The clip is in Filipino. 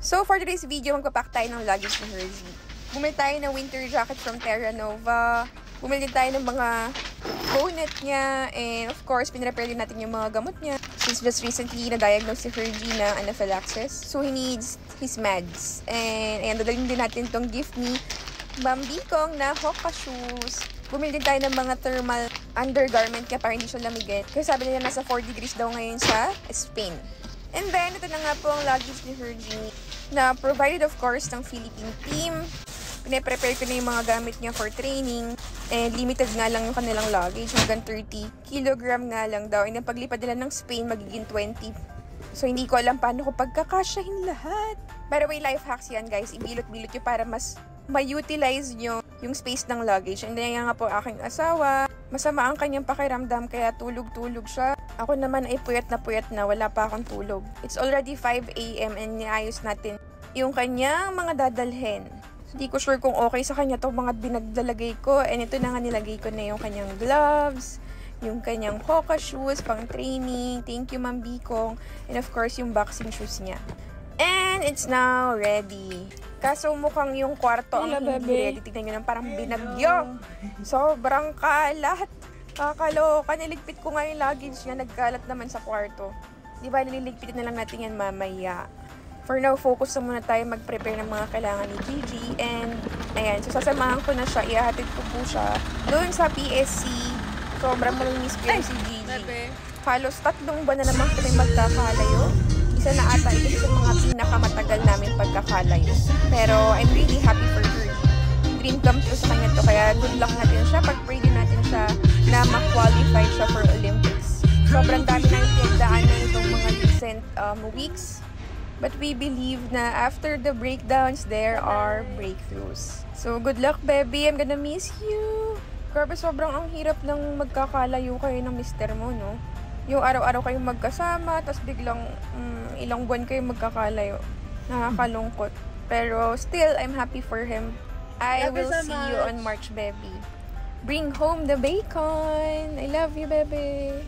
So, for today's video, magpapack tayo ng luggage ni Hershey. Bumili tayo ng winter jacket from Terra Nova. Bumili tayo ng mga bonnet niya. And of course, pinrepair din natin yung mga gamot niya. Since just recently na-diagnose si Hershey na anaphylaxis. So, he needs his meds. And ayan, dadalhin din natin tong gift ni Bambikong na Hoka shoes. Bumili din tayo ng mga thermal undergarment kaya para hindi siya lamigin. Kasi sabi nila nasa 4 degrees daw ngayon sa Spain. And then, ito na nga po ang luggage ni Hershey na provided of course ng Philippine team. Pine-prepare ko na yung mga gamit niya for training. And limited nga lang yung kanilang luggage. Hanggang 30 kilogram nga lang daw. And then paglipad nila ng Spain, magiging 20. So, hindi ko alam paano ko pagkakasyahin lahat. By the way, life hacks yan guys. Ibilot-bilot nyo para mas ma-utilize nyo yung space ng luggage. And then nga po aking asawa. Masama ang kanyang pakiramdam kaya tulog-tulog siya. Ako naman ay puyat na wala pa akong tulog. It's already 5 AM and niayos natin yung kanyang mga dadalhin. Hindi ko sure kung okay sa kanya itong mga binagdalagay ko. And ito na nga nilagay ko na yung kanyang gloves, yung kanyang Hoka shoes pang training. Thank you, Ma'am Bikong. And of course, yung boxing shoes niya. And it's now ready. Kaso mukhang yung kwarto ang hindi ready. Tignan nyo lang parang binagyo. Sobrang kalat. Kakaloka. Niligpit ko nga yung luggage niya. Nagkalat naman sa kwarto. Diba, nililigpit na lang natin yan mamaya. For now, focus na muna tayo mag-prepare ng mga kailangan ni Gigi. And, ayan. So, sasamahan ko na siya. Ihahatid ko po siya doon sa PSC. Sobrang malamiss ko si Gigi. Halos 3 buwan na naman kami magkakalayo. Isa na ata ito sa mga pinakamatagal namin pagkakalayo. Pero, I'm really happy for her. Dream come true sa kanya to. Kaya, good luck natin siya. Pag-pray din natin siya na ma-qualify siya for Olympics. Sobrang dami na pinagdaanan itong mga recent weeks. But we believe na after the breakdowns, there are breakthroughs. So, good luck, baby. I'm gonna miss you. Grabe, sobrang ang hirap ng magkakalayo kayo ng mister mo, no? Yung araw-araw kayong magkasama, tapos biglang ilang buwan kayo magkakalayo. Nakakalungkot. Pero still, I'm happy for him. I will see you on March, baby. Bring home the bacon. I love you, baby.